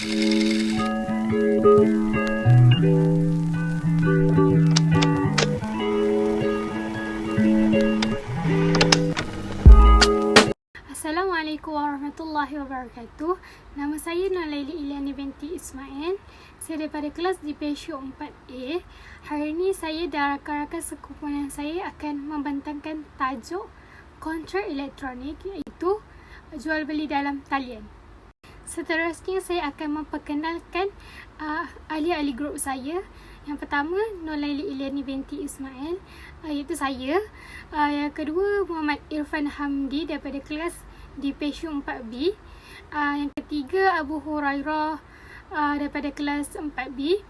Assalamualaikum warahmatullahi wabarakatuh. Nama saya Nolaili Iliani binti Ismail. Saya daripada kelas di PSU 4A. Hari ini saya dan rakan-rakan sekumpulan saya akan membentangkan tajuk kontrak elektronik, iaitu jual beli dalam talian. Seterusnya saya akan memperkenalkan ahli-ahli grup saya. Yang pertama, Nolaili Iliani binti Ismail, iaitu saya. Yang kedua, Muhammad Irfan Hamdi daripada kelas di PSU 4B. Yang ketiga, Abu Hurairah daripada kelas 4B.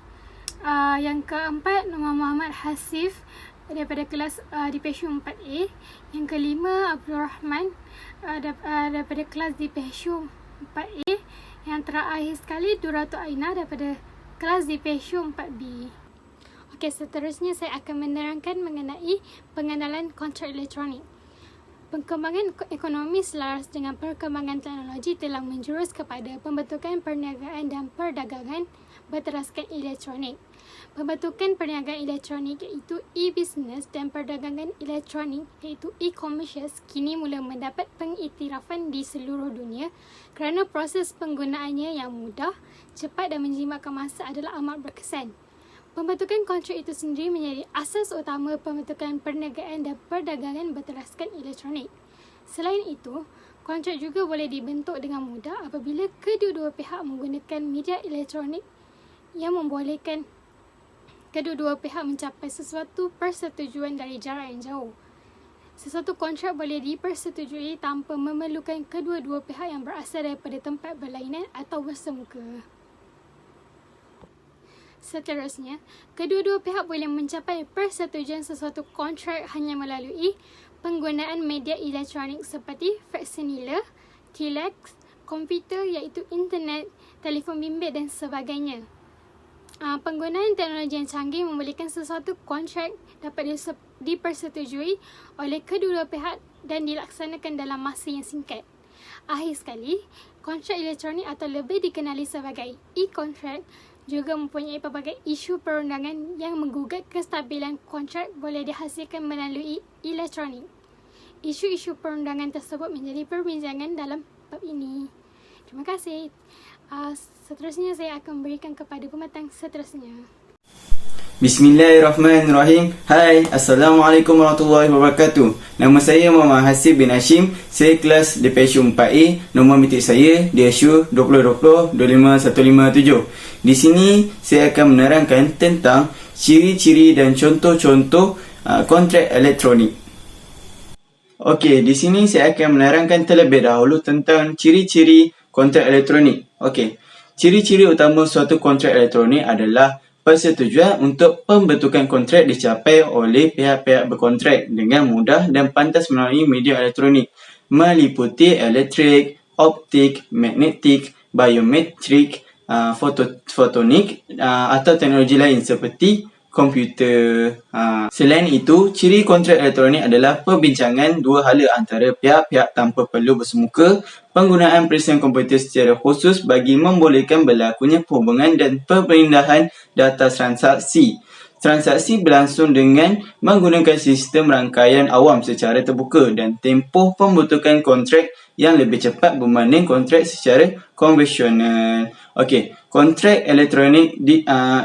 Yang keempat, Muhammad Hasif daripada kelas di PSU 4A. Yang kelima, Abdul Rahman daripada kelas di PSU 4A. Yang terakhir sekali, Duratul Aina daripada kelas di PSU 4B. Okey, seterusnya saya akan menerangkan mengenai pengenalan kontrak elektronik. Perkembangan ekonomi selaras dengan perkembangan teknologi telah menjurus kepada pembentukan perniagaan dan perdagangan berteraskan elektronik. Pembentukan perniagaan elektronik iaitu e-business dan perdagangan elektronik iaitu e-commerce kini mula mendapat pengiktirafan di seluruh dunia kerana proses penggunaannya yang mudah, cepat dan menjimatkan masa adalah amat berkesan. Pembentukan kontrak itu sendiri menjadi asas utama pembentukan perniagaan dan perdagangan berteraskan elektronik. Selain itu, kontrak juga boleh dibentuk dengan mudah apabila kedua-dua pihak menggunakan media elektronik yang membolehkan kedua-dua pihak mencapai sesuatu persetujuan dari jarak yang jauh. Sesuatu kontrak boleh dipersetujui tanpa memerlukan kedua-dua pihak yang berasal daripada tempat berlainan atau bersemuka. Seterusnya, kedua-dua pihak boleh mencapai persetujuan sesuatu kontrak hanya melalui penggunaan media elektronik seperti faksimile, telex, komputer iaitu internet, telefon bimbit dan sebagainya. Penggunaan teknologi yang canggih membolehkan sesuatu kontrak dapat dipersetujui oleh kedua-dua pihak dan dilaksanakan dalam masa yang singkat. Akhir sekali, kontrak elektronik atau lebih dikenali sebagai e-kontrak juga mempunyai pelbagai isu perundangan yang menggugat kestabilan kontrak boleh dihasilkan melalui elektronik. Isu-isu perundangan tersebut menjadi perbincangan dalam bab ini. Terima kasih. Seterusnya saya akan berikan kepada pematang seterusnya. Bismillahirrahmanirrahim. Hai, Assalamualaikum warahmatullahi wabarakatuh. Nama saya Muhammad Hasib bin Hashim. Saya kelas di PSU 4A. Nombor mitik saya DSU 2020-25157. Di sini saya akan menerangkan tentang ciri-ciri dan contoh-contoh kontrak elektronik. Okey, di sini saya akan menerangkan terlebih dahulu tentang ciri-ciri kontrak elektronik. Okey, ciri-ciri utama suatu kontrak elektronik adalah persetujuan untuk pembentukan kontrak dicapai oleh pihak-pihak berkontrak dengan mudah dan pantas melalui media elektronik meliputi elektrik, optik, magnetik, biometrik, fotonik atau teknologi lain seperti komputer. Selain itu, ciri kontrak elektronik adalah perbincangan dua hala antara pihak-pihak tanpa perlu bersemuka, penggunaan perisian komputer secara khusus bagi membolehkan berlakunya perhubungan dan perpindahan data transaksi. Transaksi berlangsung dengan menggunakan sistem rangkaian awam secara terbuka dan tempoh pembentukan kontrak yang lebih cepat berbanding kontrak secara konvensional. Okey, kontrak elektronik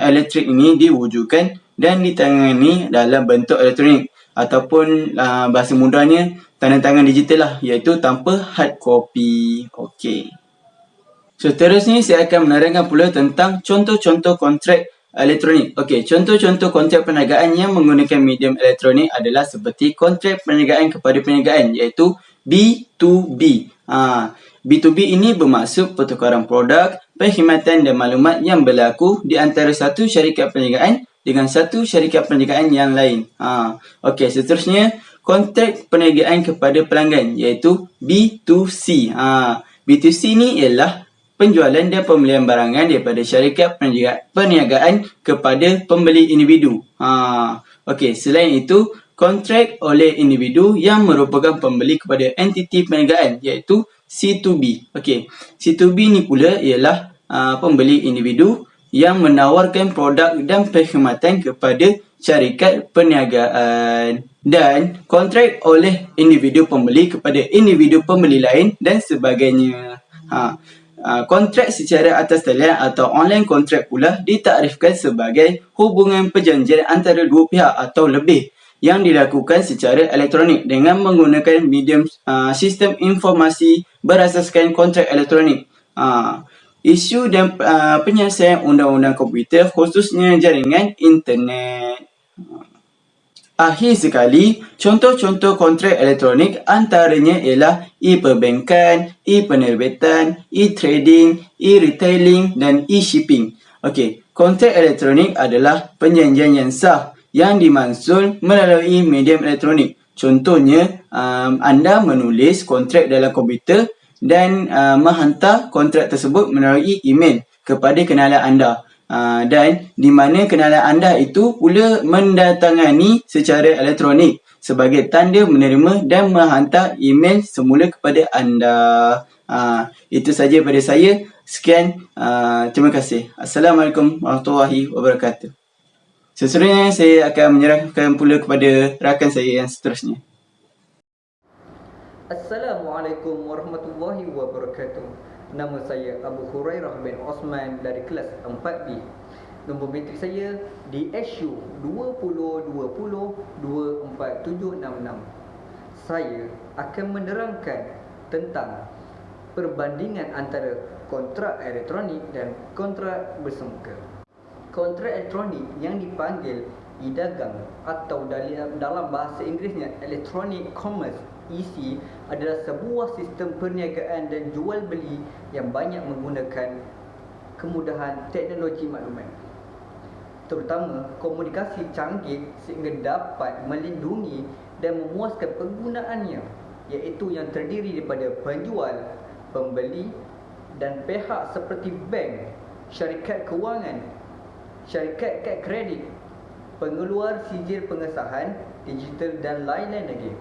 elektrik ini diwujudkan dan ditangani dalam bentuk elektronik ataupun bahasa mudahnya tanda tangan digital lah, iaitu tanpa hard copy. Okey. Seterusnya saya akan menerangkan pula tentang contoh-contoh kontrak elektronik. Okey, contoh-contoh kontrak perniagaan yang menggunakan medium elektronik adalah seperti kontrak perniagaan kepada perniagaan iaitu B2B. B2B ini bermaksud pertukaran produk, perkhidmatan dan maklumat yang berlaku di antara satu syarikat perniagaan dengan satu syarikat perniagaan yang lain. Okey, seterusnya kontrak perniagaan kepada pelanggan iaitu B2C. B2C ni ialah penjualan dan pembelian barangan daripada syarikat perniagaan kepada pembeli individu. Okey, selain itu kontrak oleh individu yang merupakan pembeli kepada entiti perniagaan iaitu C2B. Okey, C2B ni pula ialah pembeli individu yang menawarkan produk dan perkhidmatan kepada syarikat perniagaan, dan kontrak oleh individu pembeli kepada individu pembeli lain dan sebagainya. Kontrak secara atas talian atau online kontrak pula ditakrifkan sebagai hubungan perjanjian antara dua pihak atau lebih yang dilakukan secara elektronik dengan menggunakan medium sistem informasi berasaskan kontrak elektronik. Isu dan penyelesaian undang-undang komputer khususnya jaringan internet. Akhir sekali, contoh-contoh kontrak elektronik antaranya ialah e-perbankan, e-penerbitan, e-trading, e-retailing dan e-shipping. Okey, kontrak elektronik adalah perjanjian yang sah yang dimansul melalui medium elektronik. Contohnya, anda menulis kontrak dalam komputer dan menghantar kontrak tersebut melalui email kepada kenalan anda. Dan di mana kenalan anda itu pula mendatangani secara elektronik sebagai tanda menerima dan menghantar email semula kepada anda. Itu saja daripada saya. Sekian. Terima kasih. Assalamualaikum warahmatullahi wabarakatuh. Seterusnya saya akan menyerahkan pula kepada rakan saya yang seterusnya. Assalamualaikum warahmatullahi wabarakatuh. Nama saya Abu Hurairah bin Osman dari kelas 4B. Nombor metrik saya DSU 2020-24766. Saya akan menerangkan tentang perbandingan antara kontrak elektronik dan kontrak bersemuka. Kontrak elektronik yang dipanggil e-dagang atau dalam bahasa Inggerisnya Electronic Commerce EC adalah sebuah sistem perniagaan dan jual beli yang banyak menggunakan kemudahan teknologi maklumat, terutama komunikasi canggih sehingga dapat melindungi dan memuaskan penggunaannya, iaitu yang terdiri daripada penjual, pembeli dan pihak seperti bank, syarikat kewangan, syarikat kad kredit, pengeluar sijil pengesahan digital dan lain-lain lagi.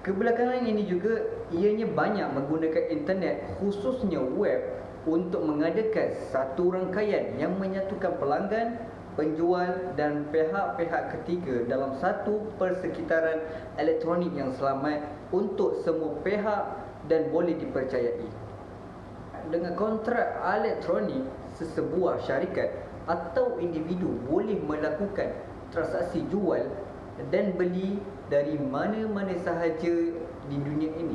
Kebelakangan ini juga ianya banyak menggunakan internet, khususnya web, untuk mengadakan satu rangkaian yang menyatukan pelanggan, penjual dan pihak-pihak ketiga dalam satu persekitaran elektronik yang selamat untuk semua pihak dan boleh dipercayai. Dengan kontrak elektronik, sesebuah syarikat atau individu boleh melakukan transaksi jual dan beli dari mana-mana sahaja di dunia ini.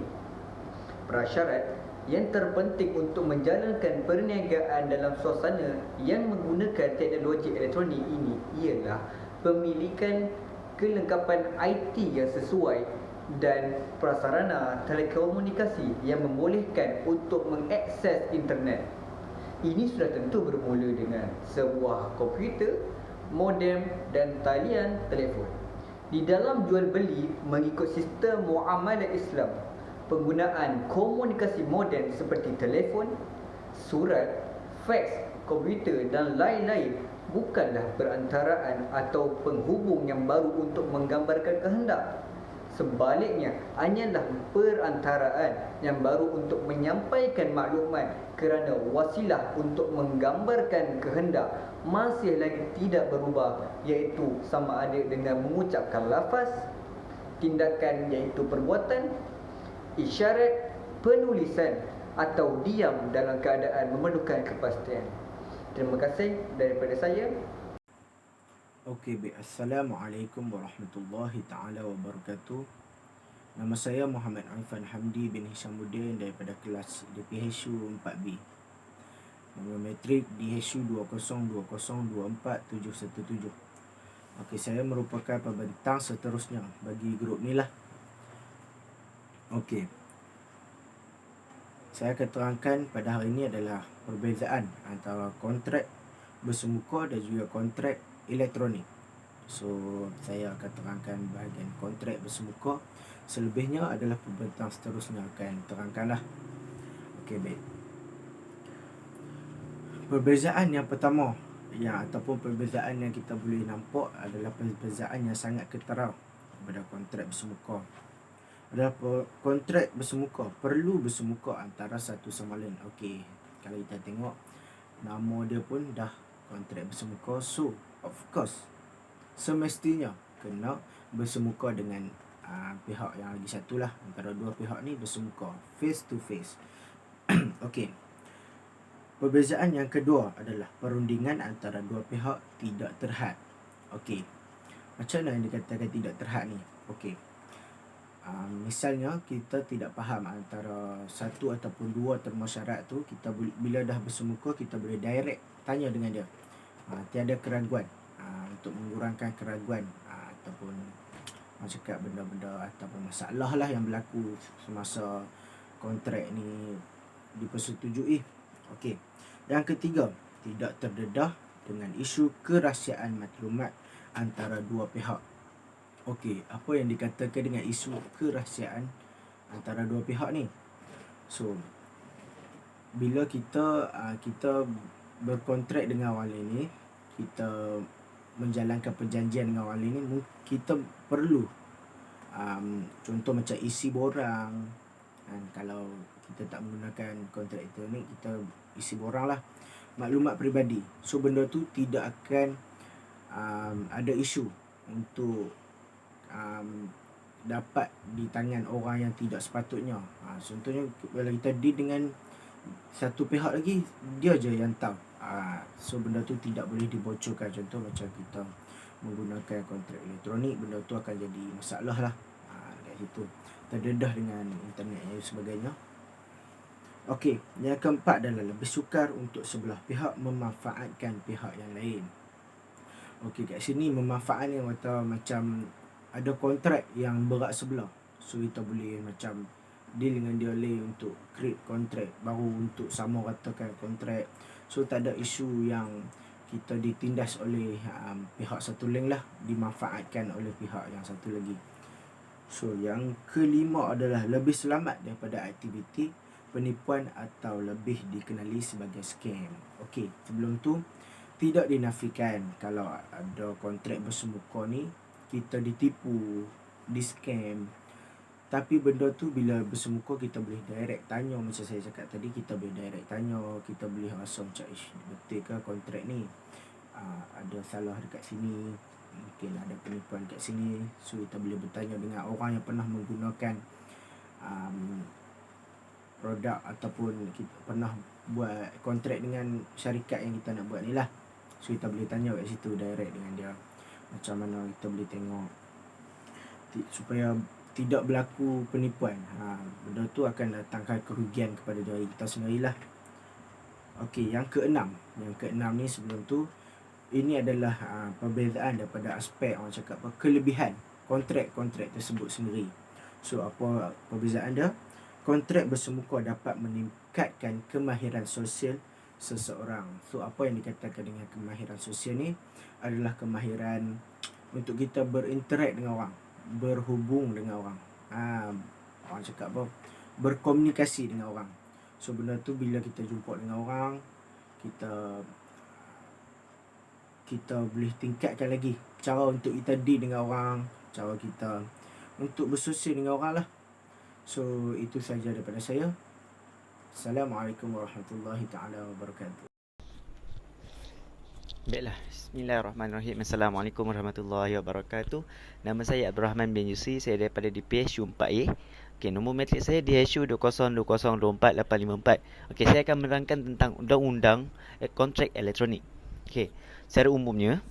Prasyarat yang terpenting untuk menjalankan perniagaan dalam suasana yang menggunakan teknologi elektronik ini ialah pemilikan kelengkapan IT yang sesuai dan prasarana telekomunikasi yang membolehkan untuk mengakses internet. Ini sudah tentu bermula dengan sebuah komputer, modem dan talian telefon. Di dalam jual beli mengikut sistem muamalah Islam, penggunaan komunikasi moden seperti telefon, surat, fax, komputer dan lain-lain bukanlah perantaraan atau penghubung yang baru untuk menggambarkan kehendak. Sebaliknya, hanyalah perantaraan yang baru untuk menyampaikan maklumat kerana wasilah untuk menggambarkan kehendak masih lagi tidak berubah, iaitu sama ada dengan mengucapkan lafaz, tindakan iaitu perbuatan, isyarat, penulisan atau diam dalam keadaan memerlukan kepastian. Terima kasih daripada saya. Okey, baik. Assalamualaikum warahmatullahi taala wabarakatuh. Nama saya Muhammad Arifan Hamdi bin Hishamuddin daripada kelas DPHU 4B. Nombor metrik DHU 2020247717. Okey, saya merupakan pembentang seterusnya bagi grup ni lah. Okey. Saya akan terangkan pada hari ini adalah perbezaan antara kontrak bersemuka dan juga kontrak elektronik. So, saya akan terangkan bahagian kontrak bersemuka. Selebihnya adalah pembentang seterusnya akan terangkanlah. Okey, baik. Perbezaan yang pertama ataupun perbezaan yang kita boleh nampak adalah perbezaan yang sangat ketara pada kontrak bersemuka. Adalah kontrak bersemuka perlu bersemuka antara satu sama lain. Okey, Kalau kita tengok nama dia pun dah kontrak bersemuka, so of course semestinya kena bersemuka dengan pihak yang lagi satu lah. Antara dua pihak ni bersemuka face to face. Okey. Perbezaan yang kedua adalah perundingan antara dua pihak tidak terhad. Okey. Macam mana yang dikatakan tidak terhad ni? Okey. Misalnya kita tidak faham antara satu ataupun dua terma syarat tu, kita bila dah bersemuka kita boleh direct tanya dengan dia. Tiada keraguan untuk mengurangkan keraguan ataupun cakap benda-benda ataupun masalah lah yang berlaku semasa kontrak ni dipersetujui. Okey. Yang ketiga, tidak terdedah dengan isu kerahsiaan maklumat antara dua pihak. Okey, apa yang dikatakan dengan isu kerahsiaan antara dua pihak ni? So, bila kita berkontrak dengan orang lain ni, kita menjalankan perjanjian dengan orang lain ni, kita perlu contoh macam isi borang. Kalau kita tak menggunakan kontrak elektronik, kita isi borang lah, maklumat peribadi. So benda tu tidak akan ada isu untuk dapat di tangan orang yang tidak sepatutnya. Contohnya kalau kita deal dengan satu pihak lagi, dia je yang tahu. So benda tu tidak boleh dibocorkan. Contoh macam kita menggunakan kontrak elektronik, benda tu akan jadi masalah lah. Kat situ terdedah dengan internet dan sebagainya. Okey, yang keempat adalah lebih sukar untuk sebelah pihak memanfaatkan pihak yang lain. Okey, kat sini memanfaatkan kata macam ada kontrak yang berat sebelah. So kita boleh macam deal dengan dia lain untuk create kontrak baru untuk sama ratakan kontrak. So tak ada isu yang kita ditindas oleh pihak satu lain lah, dimanfaatkan oleh pihak yang satu lagi. So yang kelima adalah lebih selamat daripada aktiviti penipuan atau lebih dikenali sebagai scam. Okey, sebelum tu tidak dinafikan kalau ada kontrak bersemuka ni kita ditipu, di scam. Tapi benda tu bila bersemuka kita boleh direct tanya, macam saya cakap tadi, kita boleh direct tanya, kita boleh rasa macam betul ke kontrak ni ada salah dekat sini, mungkin ada penipuan kat sini. So kita boleh bertanya dengan orang yang pernah menggunakan produk ataupun kita pernah buat kontrak dengan syarikat yang kita nak buat ni lah. So kita boleh tanya kat situ direct dengan dia, macam mana kita boleh tengok supaya tidak berlaku penipuan. Benda tu akan datangkan kerugian kepada diri kita sendirilah. Okey, yang keenam ni sebelum tu, ini adalah perbezaan daripada aspek orang cakap kelebihan kontrak tersebut sendiri. So apa perbezaan dia? Kontrak bersemuka dapat meningkatkan kemahiran sosial seseorang. So apa yang dikatakan dengan kemahiran sosial ni adalah kemahiran untuk kita berinteract dengan orang, berhubung dengan orang. Orang cakap apa? Berkomunikasi dengan orang. So benda tu bila kita jumpa dengan orang, kita boleh tingkatkan lagi cara untuk kita deal dengan orang, cara kita untuk bersosial dengan orang lah. So itu saja daripada saya. Assalamualaikum warahmatullahi taala wabarakatuh. Baiklah, bismillahirrahmanirrahim. Assalamualaikum warahmatullahi wabarakatuh. Nama saya Abdul Rahman bin Yusri, saya daripada DPSU 4A. Okey, nombor matrik saya DHU 2020248554. Okey, saya akan menerangkan tentang undang-undang kontrak elektronik. Okey, secara umumnya,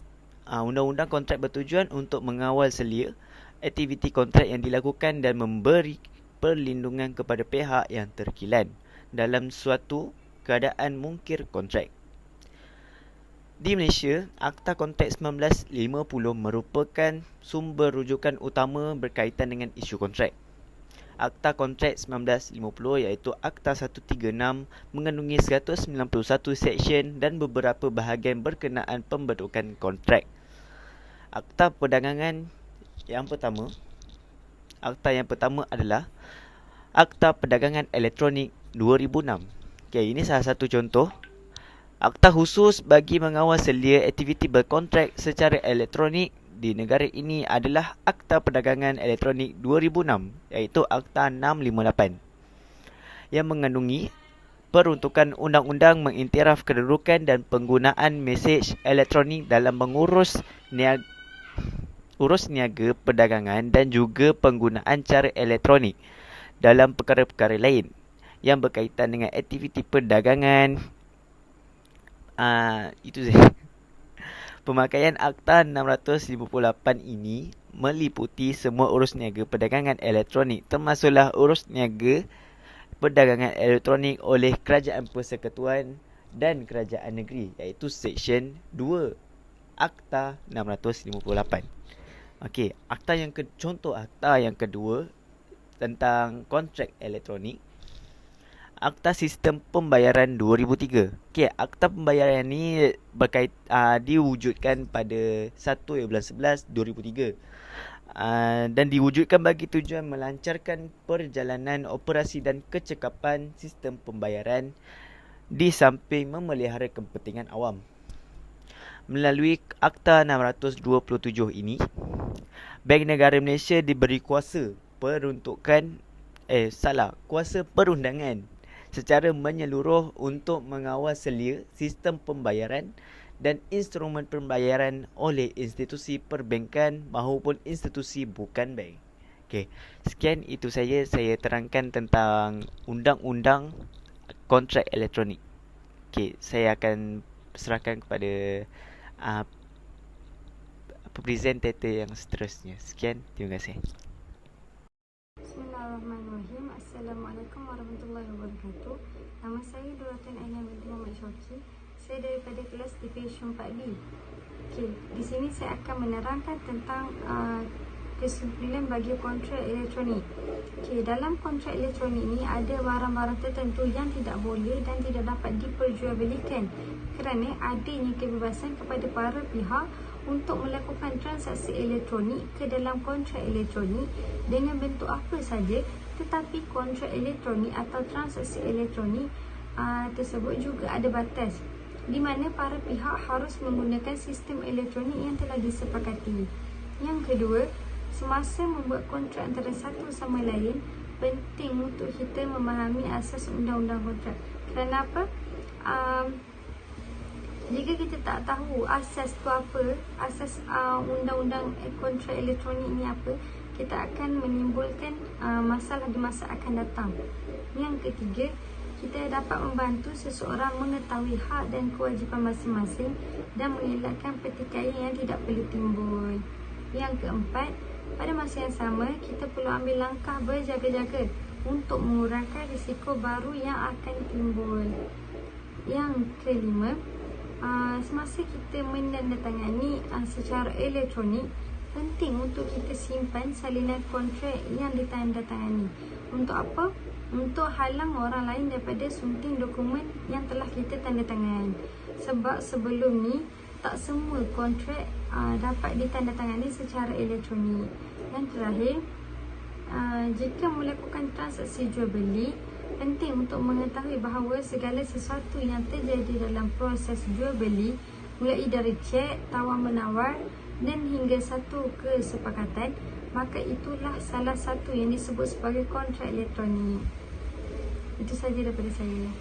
undang-undang kontrak bertujuan untuk mengawal selia aktiviti kontrak yang dilakukan dan memberi perlindungan kepada pihak yang terkilan dalam suatu keadaan mungkir kontrak. Di Malaysia, Akta Kontrak 1950 merupakan sumber rujukan utama berkaitan dengan isu kontrak. Akta Kontrak 1950 iaitu Akta 136 mengandungi 191 seksyen dan beberapa bahagian berkenaan pembentukan kontrak. Akta perdagangan yang pertama adalah Akta Perdagangan Elektronik 2006. Okay, ini salah satu contoh akta khusus bagi mengawal selia aktiviti berkontrak secara elektronik di negara ini adalah Akta Perdagangan Elektronik 2006 iaitu Akta 658 yang mengandungi peruntukan undang-undang mengiktiraf kedudukan dan penggunaan mesej elektronik dalam mengurus niaga perdagangan dan juga penggunaan cara elektronik dalam perkara-perkara lain yang berkaitan dengan aktiviti perdagangan. Itu saja. Pemakaian Akta 658 ini meliputi semua urus niaga perdagangan elektronik, termasuklah urus niaga perdagangan elektronik oleh Kerajaan Persekutuan dan Kerajaan Negeri, iaitu Seksyen 2 Akta 658. Okey, contoh akta yang kedua tentang kontrak elektronik. Akta Sistem Pembayaran 2003. Okey, akta pembayaran ni diwujudkan pada 1/11/2003. Dan diwujudkan bagi tujuan melancarkan perjalanan operasi dan kecekapan sistem pembayaran di samping memelihara kepentingan awam. Melalui Akta 627 ini, Bank Negara Malaysia diberi kuasa perundangan secara menyeluruh untuk mengawal selia sistem pembayaran dan instrumen pembayaran oleh institusi perbankan maupun institusi bukan bank. Okey, sekian itu saya terangkan tentang undang-undang kontrak elektronik. Okey, saya akan serahkan kepada presentator yang seterusnya. Sekian, terima kasih. Bismillahirrahmanirrahim. Assalamualaikum warahmatullahi wabarakatuh. Nama saya Duratun Aina binti Muhammad Syauqi. Saya daripada kelas Division 4B. Okey, di sini saya akan menerangkan tentang kesimpulan bagi kontrak elektronik. Okey, dalam kontrak elektronik ini ada barang-barang tertentu yang tidak boleh dan tidak dapat diperjualbelikan kerana adanya kebebasan kepada para pihak untuk melakukan transaksi elektronik ke dalam kontrak elektronik dengan bentuk apa saja, tetapi kontrak elektronik atau transaksi elektronik tersebut juga ada batas di mana para pihak harus menggunakan sistem elektronik yang telah disepakati. Yang kedua, semasa membuat kontrak antara satu sama lain, penting untuk kita memahami asas undang-undang kontrak. Kerana apa? Jika kita tak tahu asas tu apa, asas undang-undang kontrak elektronik ni apa, kita akan menimbulkan masalah di masa akan datang. Yang ketiga, kita dapat membantu seseorang mengetahui hak dan kewajipan masing-masing dan mengelakkan pertikaian yang tidak perlu timbul. Yang keempat, pada masa yang sama, kita perlu ambil langkah berjaga-jaga untuk mengurangkan risiko baru yang akan timbul. Yang kelima, semasa kita menandatangani secara elektronik, penting untuk kita simpan salinan kontrak yang ditandatangani. Untuk apa? Untuk halang orang lain daripada sunting dokumen yang telah kita tandatangan. Sebab sebelum ni, tak semua kontrak dapat ditandatangani secara elektronik. Yang terakhir, jika melakukan transaksi jual beli, penting untuk mengetahui bahawa segala sesuatu yang terjadi dalam proses jual beli, mulai dari cek, tawar-menawar dan hingga satu kesepakatan, maka itulah salah satu yang disebut sebagai kontrak elektronik. Itu saja daripada saya.